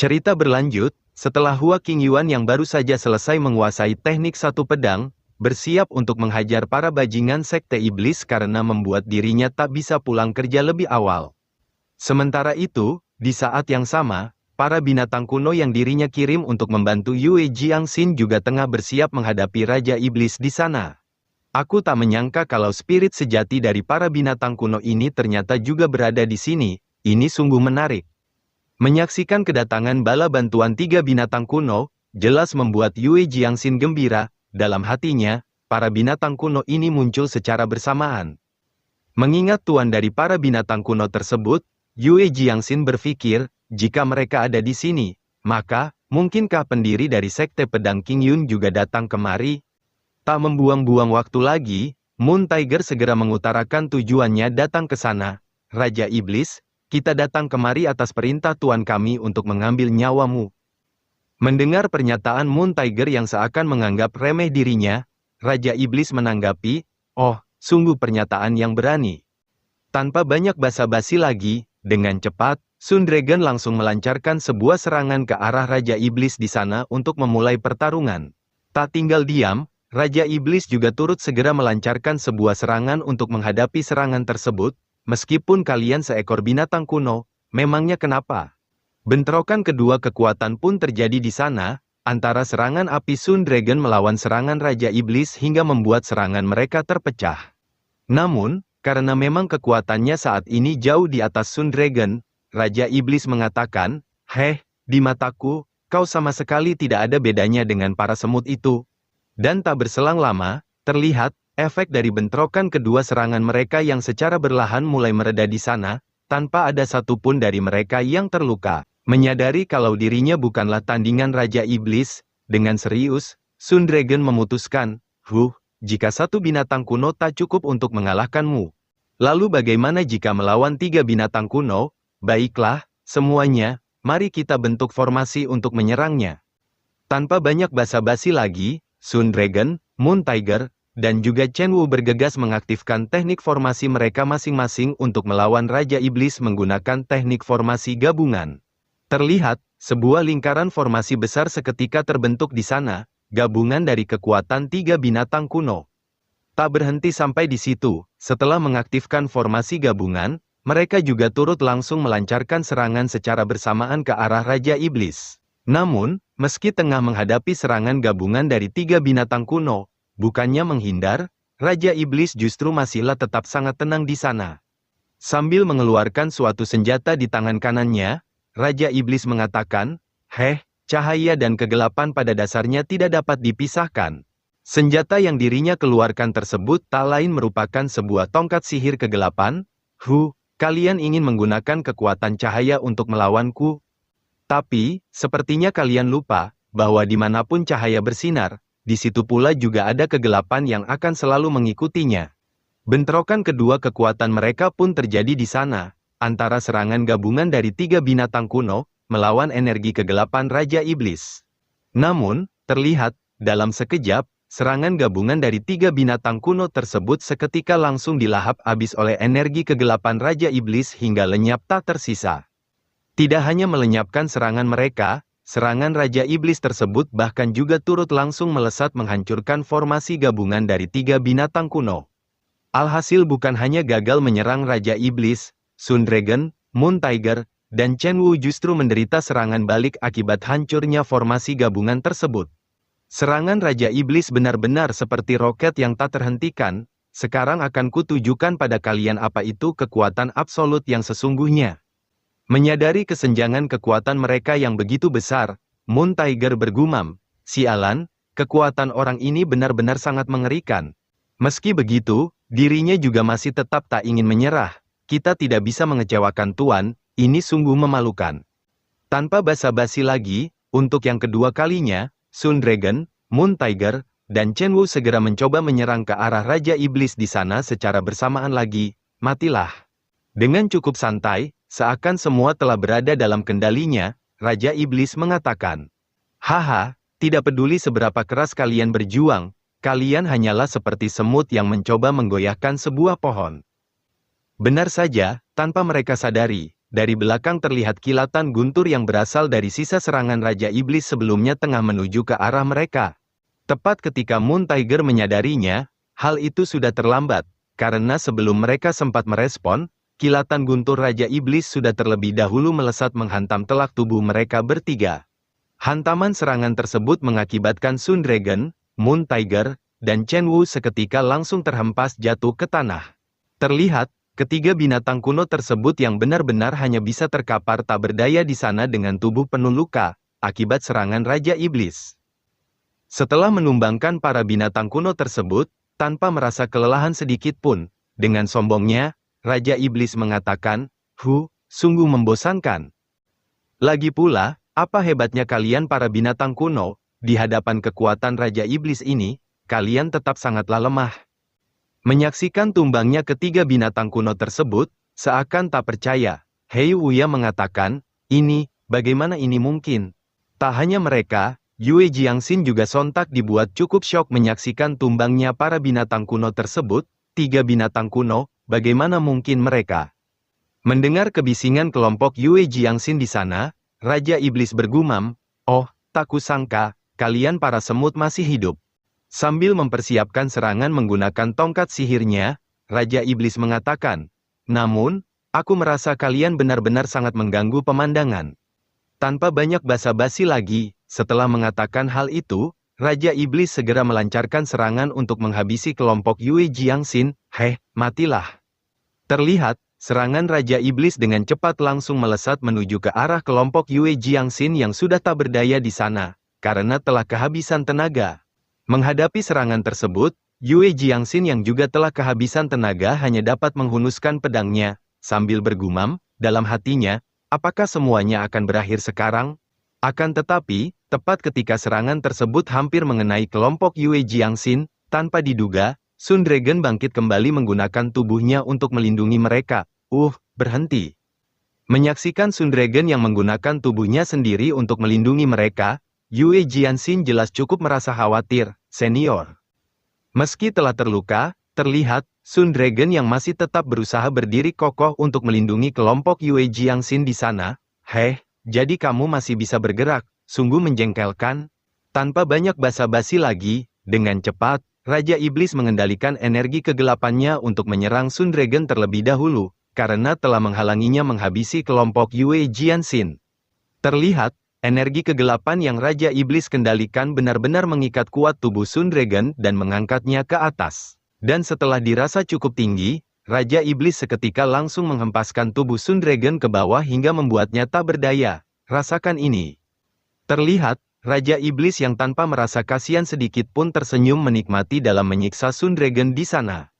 Cerita berlanjut, setelah Hua Qingyuan yang baru saja selesai menguasai teknik satu pedang, bersiap untuk menghajar para bajingan Sekte Iblis karena membuat dirinya tak bisa pulang kerja lebih awal. Sementara itu, di saat yang sama, para binatang kuno yang dirinya kirim untuk membantu Yue Jiangxin juga tengah bersiap menghadapi Raja Iblis di sana. Aku tak menyangka kalau spirit sejati dari para binatang kuno ini ternyata juga berada di sini, ini sungguh menarik. Menyaksikan kedatangan bala bantuan tiga binatang kuno, jelas membuat Yue Jiangxin gembira, dalam hatinya, para binatang kuno ini muncul secara bersamaan. Mengingat tuan dari para binatang kuno tersebut, Yue Jiangxin berpikir, jika mereka ada di sini, maka, mungkinkah pendiri dari Sekte Pedang Qingyun juga datang kemari? Tak membuang-buang waktu lagi, Moon Tiger segera mengutarakan tujuannya datang ke sana. Raja Iblis, kita datang kemari atas perintah tuan kami untuk mengambil nyawamu. Mendengar pernyataan Moon Tiger yang seakan menganggap remeh dirinya, Raja Iblis menanggapi, oh, sungguh pernyataan yang berani. Tanpa banyak basa-basi lagi, dengan cepat, Sun Dragon langsung melancarkan sebuah serangan ke arah Raja Iblis di sana untuk memulai pertarungan. Tak tinggal diam, Raja Iblis juga turut segera melancarkan sebuah serangan untuk menghadapi serangan tersebut. Meskipun kalian seekor binatang kuno, memangnya kenapa? Bentrokan kedua kekuatan pun terjadi di sana, antara serangan api Sun Dragon melawan serangan Raja Iblis hingga membuat serangan mereka terpecah. Namun, karena memang kekuatannya saat ini jauh di atas Sun Dragon, Raja Iblis mengatakan, "Heh, di mataku, kau sama sekali tidak ada bedanya dengan para semut itu." Dan tak berselang lama, terlihat, efek dari bentrokan kedua serangan mereka yang secara berlahan mulai mereda di sana, tanpa ada satupun dari mereka yang terluka. Menyadari kalau dirinya bukanlah tandingan Raja Iblis, dengan serius, Sun Dragon memutuskan, jika satu binatang kuno tak cukup untuk mengalahkanmu. Lalu bagaimana jika melawan tiga binatang kuno? Baiklah, semuanya, mari kita bentuk formasi untuk menyerangnya. Tanpa banyak basa-basi lagi, Sun Dragon, Moon Tiger, dan juga Chen Wu bergegas mengaktifkan teknik formasi mereka masing-masing untuk melawan Raja Iblis menggunakan teknik formasi gabungan. Terlihat, sebuah lingkaran formasi besar seketika terbentuk di sana, gabungan dari kekuatan tiga binatang kuno. Tak berhenti sampai di situ, setelah mengaktifkan formasi gabungan, mereka juga turut langsung melancarkan serangan secara bersamaan ke arah Raja Iblis. Namun, meski tengah menghadapi serangan gabungan dari tiga binatang kuno, bukannya menghindar, Raja Iblis justru masihlah tetap sangat tenang di sana. Sambil mengeluarkan suatu senjata di tangan kanannya, Raja Iblis mengatakan, cahaya dan kegelapan pada dasarnya tidak dapat dipisahkan. Senjata yang dirinya keluarkan tersebut tak lain merupakan sebuah tongkat sihir kegelapan. Kalian ingin menggunakan kekuatan cahaya untuk melawanku? Tapi, sepertinya kalian lupa, bahwa dimanapun cahaya bersinar, di situ pula juga ada kegelapan yang akan selalu mengikutinya. Bentrokan kedua kekuatan mereka pun terjadi di sana, antara serangan gabungan dari tiga binatang kuno, melawan energi kegelapan Raja Iblis. Namun, terlihat, dalam sekejap, serangan gabungan dari tiga binatang kuno tersebut seketika langsung dilahap habis oleh energi kegelapan Raja Iblis hingga lenyap tak tersisa. Tidak hanya melenyapkan serangan mereka, serangan Raja Iblis tersebut bahkan juga turut langsung melesat menghancurkan formasi gabungan dari tiga binatang kuno. Alhasil bukan hanya gagal menyerang Raja Iblis, Sun Dragon, Moon Tiger, dan Chen Wu justru menderita serangan balik akibat hancurnya formasi gabungan tersebut. Serangan Raja Iblis benar-benar seperti roket yang tak terhentikan. Sekarang akan kutunjukkan pada kalian apa itu kekuatan absolut yang sesungguhnya. Menyadari kesenjangan kekuatan mereka yang begitu besar, Moon Tiger bergumam, "Sialan, kekuatan orang ini benar-benar sangat mengerikan." Meski begitu, dirinya juga masih tetap tak ingin menyerah. Kita tidak bisa mengecewakan Tuan, ini sungguh memalukan. Tanpa basa-basi lagi, untuk yang kedua kalinya, Sun Dragon, Moon Tiger, dan Chen Wu segera mencoba menyerang ke arah Raja Iblis di sana secara bersamaan lagi. Matilah. Dengan cukup santai, seakan semua telah berada dalam kendalinya, Raja Iblis mengatakan, tidak peduli seberapa keras kalian berjuang, kalian hanyalah seperti semut yang mencoba menggoyahkan sebuah pohon. Benar saja, tanpa mereka sadari, dari belakang terlihat kilatan guntur yang berasal dari sisa serangan Raja Iblis sebelumnya tengah menuju ke arah mereka. Tepat ketika Moon Tiger menyadarinya, hal itu sudah terlambat, karena sebelum mereka sempat merespon, kilatan guntur Raja Iblis sudah terlebih dahulu melesat menghantam telak tubuh mereka bertiga. Hantaman serangan tersebut mengakibatkan Sun Dragon, Moon Tiger, dan Chen Wu seketika langsung terhempas jatuh ke tanah. Terlihat, ketiga binatang kuno tersebut yang benar-benar hanya bisa terkapar tak berdaya di sana dengan tubuh penuh luka, akibat serangan Raja Iblis. Setelah menumbangkan para binatang kuno tersebut, tanpa merasa kelelahan sedikit pun, dengan sombongnya, Raja Iblis mengatakan, sungguh membosankan. Lagi pula, apa hebatnya kalian para binatang kuno, di hadapan kekuatan Raja Iblis ini, kalian tetap sangatlah lemah. Menyaksikan tumbangnya ketiga binatang kuno tersebut, seakan tak percaya, Hei Wuya mengatakan, bagaimana ini mungkin? Tak hanya mereka, Yue Jiangxin juga sontak dibuat cukup syok menyaksikan tumbangnya para binatang kuno tersebut, tiga binatang kuno, bagaimana mungkin mereka? Mendengar kebisingan kelompok Yue Jiangxin di sana, Raja Iblis bergumam, tak kusangka, kalian para semut masih hidup. Sambil mempersiapkan serangan menggunakan tongkat sihirnya, Raja Iblis mengatakan, namun, aku merasa kalian benar-benar sangat mengganggu pemandangan. Tanpa banyak basa-basi lagi, setelah mengatakan hal itu, Raja Iblis segera melancarkan serangan untuk menghabisi kelompok Yue Jiangxin. Matilah. Terlihat, serangan Raja Iblis dengan cepat langsung melesat menuju ke arah kelompok Yue Jiangxin yang sudah tak berdaya di sana, karena telah kehabisan tenaga. Menghadapi serangan tersebut, Yue Jiangxin yang juga telah kehabisan tenaga hanya dapat menghunuskan pedangnya, sambil bergumam, dalam hatinya, apakah semuanya akan berakhir sekarang? Akan tetapi, tepat ketika serangan tersebut hampir mengenai kelompok Yue Jiangxin, tanpa diduga, Sun Dragon bangkit kembali menggunakan tubuhnya untuk melindungi mereka. Berhenti. Menyaksikan Sun Dragon yang menggunakan tubuhnya sendiri untuk melindungi mereka, Yue Jiangxin jelas cukup merasa khawatir, senior. Meski telah terluka, terlihat, Sun Dragon yang masih tetap berusaha berdiri kokoh untuk melindungi kelompok Yue Jiangxin di sana. Jadi kamu masih bisa bergerak, sungguh menjengkelkan. Tanpa banyak basa-basi lagi, dengan cepat, Raja Iblis mengendalikan energi kegelapannya untuk menyerang Sun Dragon terlebih dahulu, karena telah menghalanginya menghabisi kelompok Yue Jiangxin. Terlihat, energi kegelapan yang Raja Iblis kendalikan benar-benar mengikat kuat tubuh Sun Dragon dan mengangkatnya ke atas. Dan setelah dirasa cukup tinggi, Raja Iblis seketika langsung menghempaskan tubuh Sun Dragon ke bawah hingga membuatnya tak berdaya. Rasakan ini. Terlihat, Raja Iblis yang tanpa merasa kasihan sedikit pun tersenyum menikmati dalam menyiksa Sun Dragon di sana.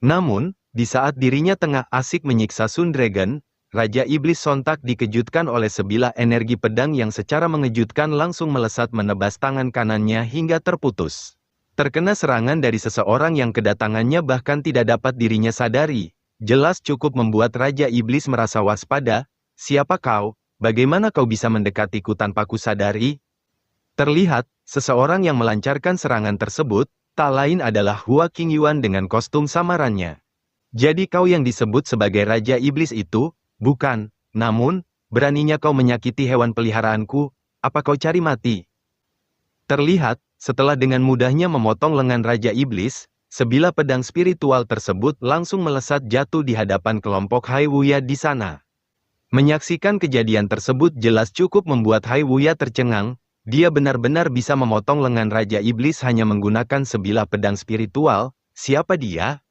Namun, di saat dirinya tengah asik menyiksa Sun Dragon, Raja Iblis sontak dikejutkan oleh sebilah energi pedang yang secara mengejutkan langsung melesat menebas tangan kanannya hingga terputus. Terkena serangan dari seseorang yang kedatangannya bahkan tidak dapat dirinya sadari, jelas cukup membuat Raja Iblis merasa waspada. Siapa kau? Bagaimana kau bisa mendekatiku tanpa kusadari? Terlihat, seseorang yang melancarkan serangan tersebut, tak lain adalah Hua Qingyuan dengan kostum samarannya. Jadi kau yang disebut sebagai Raja Iblis itu? Bukan, namun, beraninya kau menyakiti hewan peliharaanku, apa kau cari mati? Terlihat, setelah dengan mudahnya memotong lengan Raja Iblis, sebilah pedang spiritual tersebut langsung melesat jatuh di hadapan kelompok Hai Wuya di sana. Menyaksikan kejadian tersebut jelas cukup membuat Hai Wuya tercengang, dia benar-benar bisa memotong lengan Raja Iblis hanya menggunakan sebilah pedang spiritual. Siapa dia?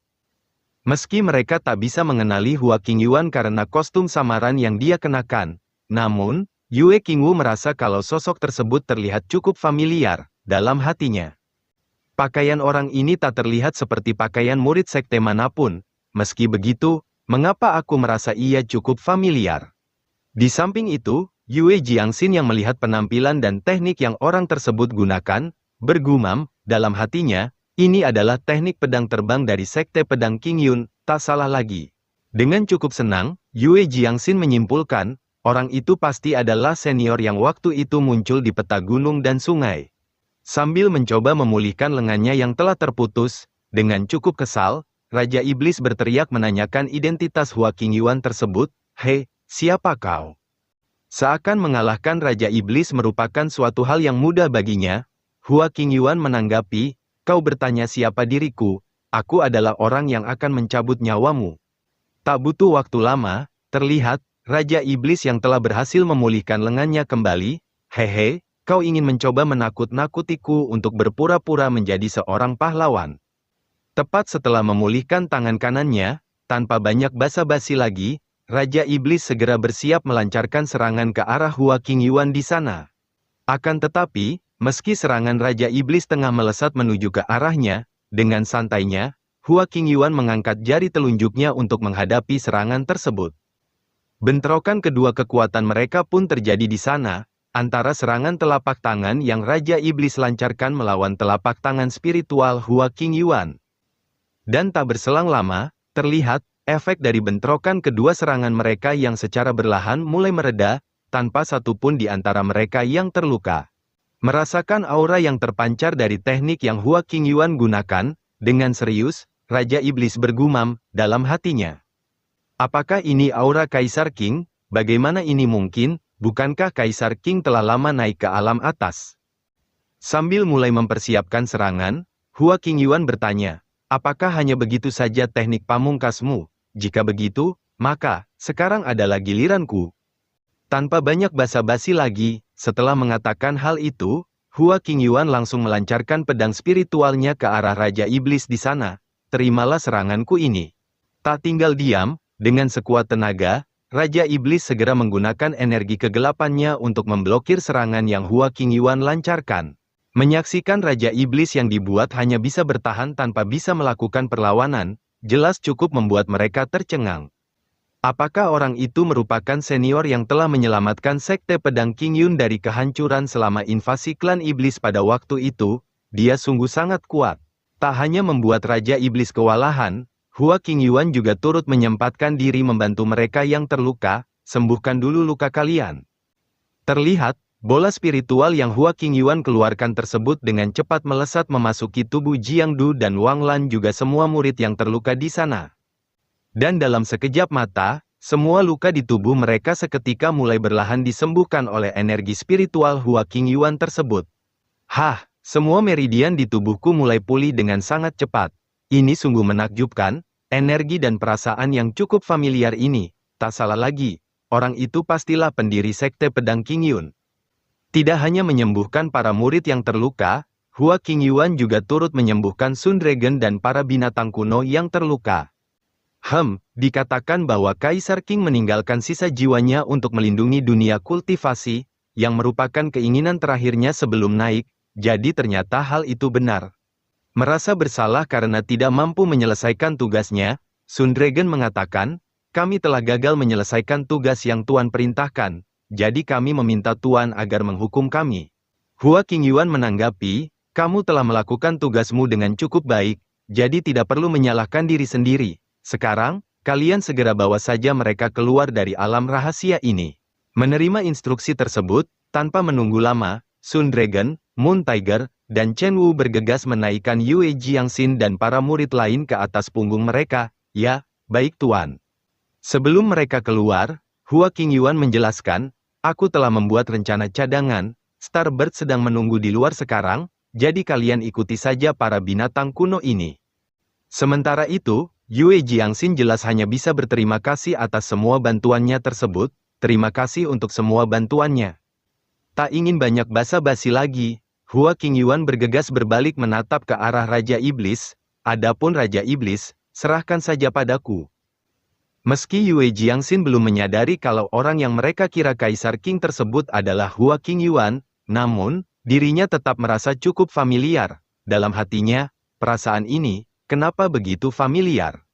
Meski mereka tak bisa mengenali Hua Qingyuan karena kostum samaran yang dia kenakan, namun, Yue Qingwu merasa kalau sosok tersebut terlihat cukup familiar dalam hatinya. Pakaian orang ini tak terlihat seperti pakaian murid sekte manapun. Meski begitu, mengapa aku merasa ia cukup familiar? Di samping itu, Yue Jiangxin yang melihat penampilan dan teknik yang orang tersebut gunakan, bergumam dalam hatinya, ini adalah teknik pedang terbang dari sekte pedang Qingyun, tak salah lagi. Dengan cukup senang, Yue Jiangxin menyimpulkan, orang itu pasti adalah senior yang waktu itu muncul di peta gunung dan sungai. Sambil mencoba memulihkan lengannya yang telah terputus, dengan cukup kesal, Raja Iblis berteriak menanyakan identitas Hua Qingyuan tersebut. siapa kau? Seakan mengalahkan Raja Iblis merupakan suatu hal yang mudah baginya, Hua Qingyuan menanggapi, kau bertanya siapa diriku, aku adalah orang yang akan mencabut nyawamu. Tak butuh waktu lama, terlihat, Raja Iblis yang telah berhasil memulihkan lengannya kembali, hehe, kau ingin mencoba menakut-nakutiku untuk berpura-pura menjadi seorang pahlawan. Tepat setelah memulihkan tangan kanannya, tanpa banyak basa-basi lagi, Raja Iblis segera bersiap melancarkan serangan ke arah Hua Qingyuan di sana. Akan tetapi, meski serangan Raja Iblis tengah melesat menuju ke arahnya, dengan santainya, Hua Qingyuan mengangkat jari telunjuknya untuk menghadapi serangan tersebut. Bentrokan kedua kekuatan mereka pun terjadi di sana, antara serangan telapak tangan yang Raja Iblis lancarkan melawan telapak tangan spiritual Hua Qingyuan. Dan tak berselang lama, terlihat, efek dari bentrokan kedua serangan mereka yang secara berlahan mulai mereda, tanpa satupun di antara mereka yang terluka. Merasakan aura yang terpancar dari teknik yang Hua Qingyuan gunakan, dengan serius, Raja Iblis bergumam, dalam hatinya. Apakah ini aura Kaisar Qing? Bagaimana ini mungkin? Bukankah Kaisar Qing telah lama naik ke alam atas? Sambil mulai mempersiapkan serangan, Hua Qingyuan bertanya, apakah hanya begitu saja teknik pamungkasmu? Jika begitu, maka, sekarang adalah giliranku. Tanpa banyak basa-basi lagi, setelah mengatakan hal itu, Hua Qingyuan langsung melancarkan pedang spiritualnya ke arah Raja Iblis di sana. Terimalah seranganku ini. Tak tinggal diam, dengan sekuat tenaga, Raja Iblis segera menggunakan energi kegelapannya untuk memblokir serangan yang Hua Qingyuan lancarkan. Menyaksikan Raja Iblis yang dibuat hanya bisa bertahan tanpa bisa melakukan perlawanan, jelas cukup membuat mereka tercengang. Apakah orang itu merupakan senior yang telah menyelamatkan Sekte Pedang Qingyun dari kehancuran selama invasi klan Iblis pada waktu itu? Dia sungguh sangat kuat. Tak hanya membuat Raja Iblis kewalahan, Hua Qingyuan juga turut menyempatkan diri membantu mereka yang terluka, sembuhkan dulu luka kalian. Terlihat, bola spiritual yang Hua Qingyuan keluarkan tersebut dengan cepat melesat memasuki tubuh Jiangdu dan Wang Lan juga semua murid yang terluka di sana. Dan dalam sekejap mata, semua luka di tubuh mereka seketika mulai berlahan disembuhkan oleh energi spiritual Hua Qingyuan tersebut. Hah, semua meridian di tubuhku mulai pulih dengan sangat cepat. Ini sungguh menakjubkan, energi dan perasaan yang cukup familiar ini, tak salah lagi, orang itu pastilah pendiri Sekte Pedang Qingyun. Tidak hanya menyembuhkan para murid yang terluka, Hua Qingyuan juga turut menyembuhkan Sun Dragon dan para binatang kuno yang terluka. Dikatakan bahwa Kaisar Qing meninggalkan sisa jiwanya untuk melindungi dunia kultivasi, yang merupakan keinginan terakhirnya sebelum naik, jadi ternyata hal itu benar. Merasa bersalah karena tidak mampu menyelesaikan tugasnya, Sun Dragon mengatakan, kami telah gagal menyelesaikan tugas yang Tuan perintahkan. Jadi kami meminta Tuan agar menghukum kami. Hua Qingyuan menanggapi, kamu telah melakukan tugasmu dengan cukup baik, jadi tidak perlu menyalahkan diri sendiri. Sekarang, kalian segera bawa saja mereka keluar dari alam rahasia ini. Menerima instruksi tersebut, tanpa menunggu lama, Sun Dragon, Moon Tiger, dan Chen Wu bergegas menaikkan Yue Jiangxin dan para murid lain ke atas punggung mereka. Ya, baik Tuan. Sebelum mereka keluar, Hua Qingyuan menjelaskan, aku telah membuat rencana cadangan, Starbird sedang menunggu di luar sekarang, jadi kalian ikuti saja para binatang kuno ini. Sementara itu, Yue Jiangxin jelas hanya bisa berterima kasih atas semua bantuannya tersebut, terima kasih untuk semua bantuannya. Tak ingin banyak basa-basi lagi, Hua Qingyuan bergegas berbalik menatap ke arah Raja Iblis, adapun Raja Iblis, serahkan saja padaku. Meski Yue Jiangxin belum menyadari kalau orang yang mereka kira Kaisar Qing tersebut adalah Hua Qingyuan, namun, dirinya tetap merasa cukup familiar. Dalam hatinya, perasaan ini, kenapa begitu familiar?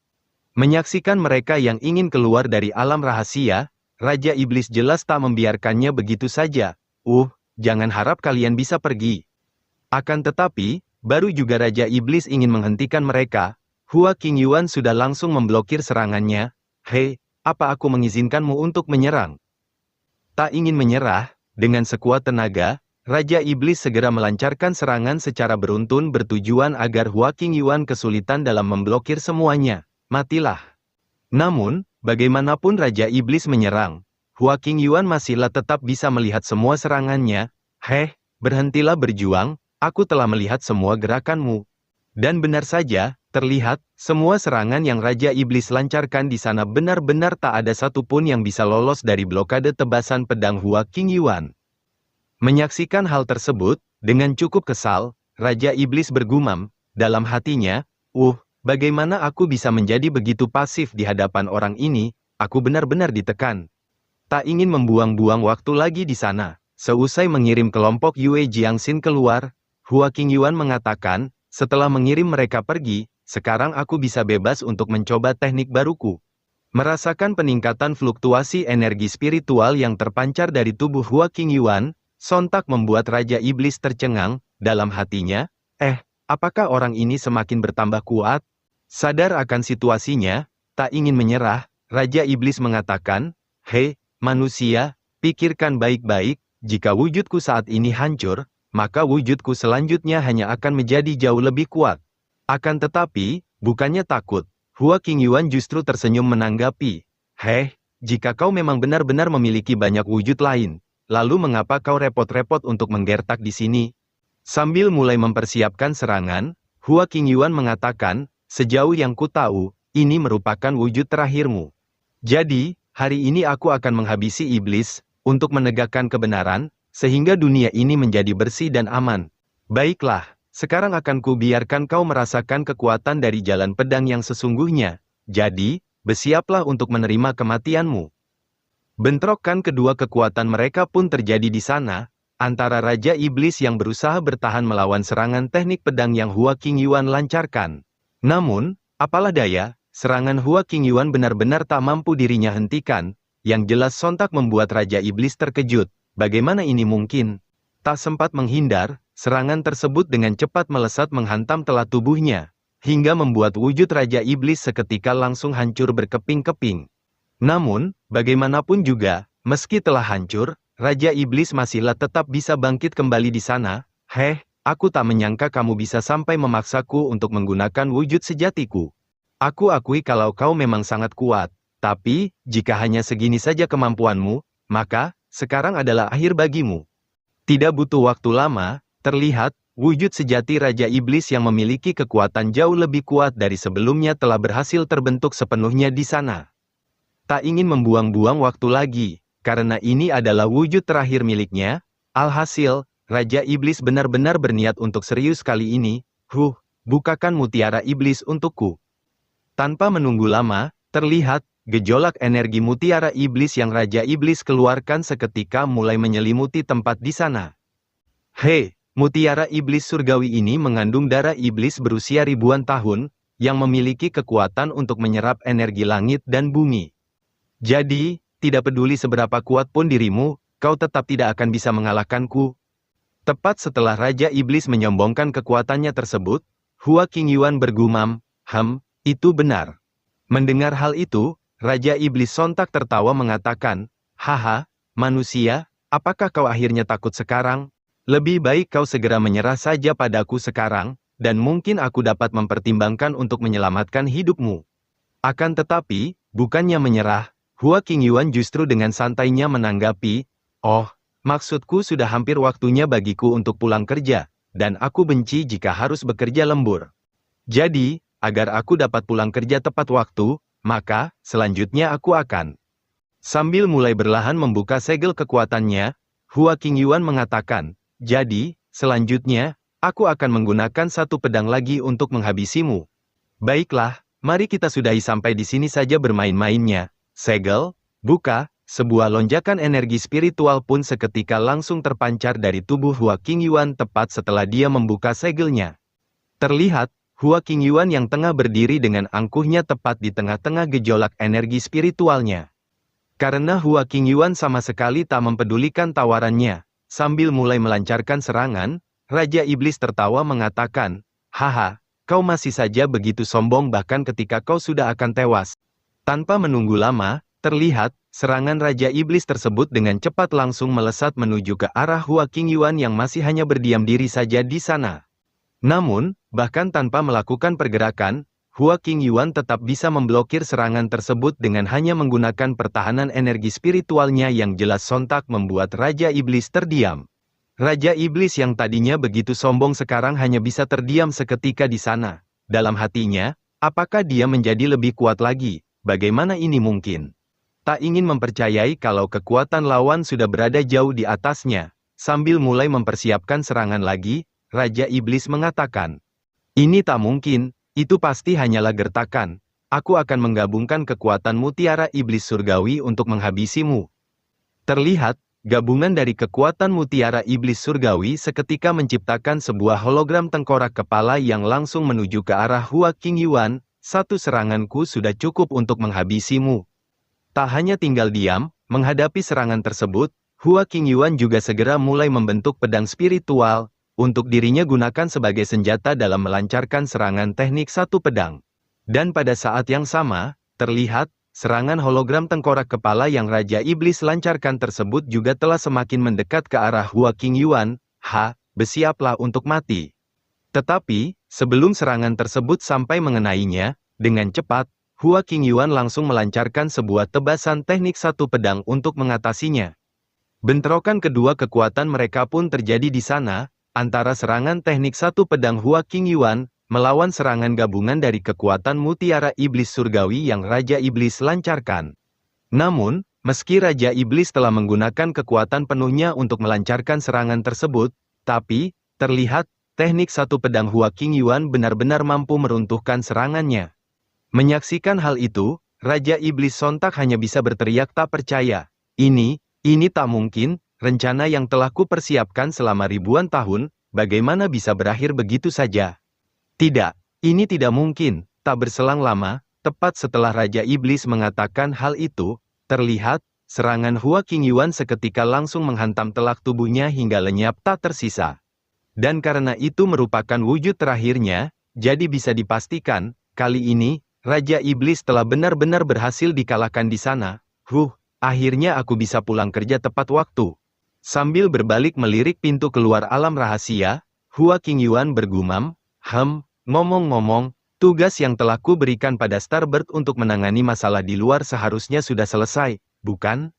Menyaksikan mereka yang ingin keluar dari alam rahasia, Raja Iblis jelas tak membiarkannya begitu saja. Jangan harap kalian bisa pergi. Akan tetapi, baru juga Raja Iblis ingin menghentikan mereka, Hua Qingyuan sudah langsung memblokir serangannya. Hei, apa aku mengizinkanmu untuk menyerang? Tak ingin menyerah, dengan sekuat tenaga, Raja Iblis segera melancarkan serangan secara beruntun bertujuan agar Hua Qingyuan kesulitan dalam memblokir semuanya. Matilah. Namun, bagaimanapun Raja Iblis menyerang, Hua Qingyuan masihlah tetap bisa melihat semua serangannya. Heh, berhentilah berjuang, aku telah melihat semua gerakanmu. Dan benar saja, terlihat, semua serangan yang Raja Iblis lancarkan di sana benar-benar tak ada satupun yang bisa lolos dari blokade tebasan pedang Hua Qingyuan. Menyaksikan hal tersebut, dengan cukup kesal, Raja Iblis bergumam, dalam hatinya, bagaimana aku bisa menjadi begitu pasif di hadapan orang ini, aku benar-benar ditekan. Tak ingin membuang-buang waktu lagi di sana. Seusai mengirim kelompok Yue Jiangxin keluar, Hua Qingyuan mengatakan, setelah mengirim mereka pergi, sekarang aku bisa bebas untuk mencoba teknik baruku. Merasakan peningkatan fluktuasi energi spiritual yang terpancar dari tubuh Hua Qingyuan, sontak membuat Raja Iblis tercengang, dalam hatinya, apakah orang ini semakin bertambah kuat? Sadar akan situasinya, tak ingin menyerah, Raja Iblis mengatakan, hei, manusia, pikirkan baik-baik, jika wujudku saat ini hancur, maka wujudku selanjutnya hanya akan menjadi jauh lebih kuat. Akan tetapi, bukannya takut, Hua Qingyuan justru tersenyum menanggapi, jika kau memang benar-benar memiliki banyak wujud lain, lalu mengapa kau repot-repot untuk menggertak di sini? Sambil mulai mempersiapkan serangan, Hua Qingyuan mengatakan, sejauh yang ku tahu, ini merupakan wujud terakhirmu. Jadi, hari ini aku akan menghabisi iblis, untuk menegakkan kebenaran, sehingga dunia ini menjadi bersih dan aman. Baiklah, sekarang akan ku biarkan kau merasakan kekuatan dari jalan pedang yang sesungguhnya. Jadi, bersiaplah untuk menerima kematianmu. Bentrokan kedua kekuatan mereka pun terjadi di sana, antara Raja Iblis yang berusaha bertahan melawan serangan teknik pedang yang Hua Qingyuan lancarkan. Namun, apalah daya, serangan Hua Qingyuan benar-benar tak mampu dirinya hentikan, yang jelas sontak membuat Raja Iblis terkejut. Bagaimana ini mungkin? Tak sempat menghindar, serangan tersebut dengan cepat melesat menghantam telah tubuhnya, hingga membuat wujud Raja Iblis seketika langsung hancur berkeping-keping. Namun, bagaimanapun juga, meski telah hancur, Raja Iblis masihlah tetap bisa bangkit kembali di sana. Aku tak menyangka kamu bisa sampai memaksaku untuk menggunakan wujud sejatiku. Aku akui kalau kau memang sangat kuat, tapi, jika hanya segini saja kemampuanmu, maka, sekarang adalah akhir bagimu. Tidak butuh waktu lama, terlihat, wujud sejati Raja Iblis yang memiliki kekuatan jauh lebih kuat dari sebelumnya telah berhasil terbentuk sepenuhnya di sana. Tak ingin membuang-buang waktu lagi, karena ini adalah wujud terakhir miliknya, alhasil, Raja Iblis benar-benar berniat untuk serius kali ini, bukakan mutiara iblis untukku. Tanpa menunggu lama, terlihat, gejolak energi mutiara iblis yang Raja Iblis keluarkan seketika mulai menyelimuti tempat di sana. Mutiara iblis surgawi ini mengandung darah iblis berusia ribuan tahun, yang memiliki kekuatan untuk menyerap energi langit dan bumi. Jadi, tidak peduli seberapa kuat pun dirimu, kau tetap tidak akan bisa mengalahkanku. Tepat setelah Raja Iblis menyombongkan kekuatannya tersebut, Hua Qingyuan bergumam, itu benar. Mendengar hal itu, Raja Iblis sontak tertawa mengatakan, manusia, apakah kau akhirnya takut sekarang? Lebih baik kau segera menyerah saja padaku sekarang, dan mungkin aku dapat mempertimbangkan untuk menyelamatkan hidupmu. Akan tetapi, bukannya menyerah, Hua Qingyuan justru dengan santainya menanggapi, maksudku sudah hampir waktunya bagiku untuk pulang kerja, dan aku benci jika harus bekerja lembur. Jadi, agar aku dapat pulang kerja tepat waktu, maka, selanjutnya aku akan. Sambil mulai berlahan membuka segel kekuatannya, Hua Qingyuan mengatakan, jadi, selanjutnya, aku akan menggunakan satu pedang lagi untuk menghabisimu. Baiklah, mari kita sudahi sampai di sini saja bermain-mainnya. Segel, buka, sebuah lonjakan energi spiritual pun seketika langsung terpancar dari tubuh Hua Qingyuan tepat setelah dia membuka segelnya. Terlihat, Hua Qingyuan yang tengah berdiri dengan angkuhnya tepat di tengah-tengah gejolak energi spiritualnya. Karena Hua Qingyuan sama sekali tak mempedulikan tawarannya, sambil mulai melancarkan serangan, Raja Iblis tertawa mengatakan, kau masih saja begitu sombong bahkan ketika kau sudah akan tewas. Tanpa menunggu lama, terlihat, serangan Raja Iblis tersebut dengan cepat langsung melesat menuju ke arah Hua Qingyuan yang masih hanya berdiam diri saja di sana. Namun, bahkan tanpa melakukan pergerakan, Hua Qingyuan tetap bisa memblokir serangan tersebut dengan hanya menggunakan pertahanan energi spiritualnya yang jelas sontak membuat Raja Iblis terdiam. Raja Iblis yang tadinya begitu sombong sekarang hanya bisa terdiam seketika di sana. Dalam hatinya, apakah dia menjadi lebih kuat lagi? Bagaimana ini mungkin? Tak ingin mempercayai kalau kekuatan lawan sudah berada jauh di atasnya. Sambil mulai mempersiapkan serangan lagi, Raja Iblis mengatakan, "Ini tak mungkin. Itu pasti hanyalah gertakan. Aku akan menggabungkan kekuatan mutiara iblis surgawi untuk menghabisimu." Terlihat, gabungan dari kekuatan mutiara iblis surgawi seketika menciptakan sebuah hologram tengkorak kepala yang langsung menuju ke arah Hua Qingyuan. "Satu seranganku sudah cukup untuk menghabisimu." Tak hanya tinggal diam, menghadapi serangan tersebut, Hua Qingyuan juga segera mulai membentuk pedang spiritual, untuk dirinya gunakan sebagai senjata dalam melancarkan serangan teknik satu pedang. Dan pada saat yang sama, terlihat, serangan hologram tengkorak kepala yang Raja Iblis lancarkan tersebut juga telah semakin mendekat ke arah Hua Qingyuan. Bersiaplah untuk mati." Tetapi, sebelum serangan tersebut sampai mengenainya, dengan cepat, Hua Qingyuan langsung melancarkan sebuah tebasan teknik satu pedang untuk mengatasinya. Bentrokan kedua kekuatan mereka pun terjadi di sana, antara serangan teknik satu pedang Hua Qingyuan, melawan serangan gabungan dari kekuatan mutiara iblis surgawi yang Raja Iblis lancarkan. Namun, meski Raja Iblis telah menggunakan kekuatan penuhnya untuk melancarkan serangan tersebut, tapi, terlihat, teknik satu pedang Hua Qingyuan benar-benar mampu meruntuhkan serangannya. Menyaksikan hal itu, Raja Iblis sontak hanya bisa berteriak tak percaya. Ini tak mungkin. Rencana yang telah kupersiapkan selama ribuan tahun, bagaimana bisa berakhir begitu saja? Tidak, ini tidak mungkin. Tak berselang lama, tepat setelah Raja Iblis mengatakan hal itu, terlihat, serangan Hua Qingyuan seketika langsung menghantam telak tubuhnya hingga lenyap tak tersisa. Dan karena itu merupakan wujud terakhirnya, jadi bisa dipastikan, kali ini, Raja Iblis telah benar-benar berhasil dikalahkan di sana. Akhirnya aku bisa pulang kerja tepat waktu. Sambil berbalik melirik pintu keluar alam rahasia, Hua Qingyuan bergumam, ngomong-ngomong, tugas yang telah kuberikan pada Starbird untuk menangani masalah di luar seharusnya sudah selesai, bukan?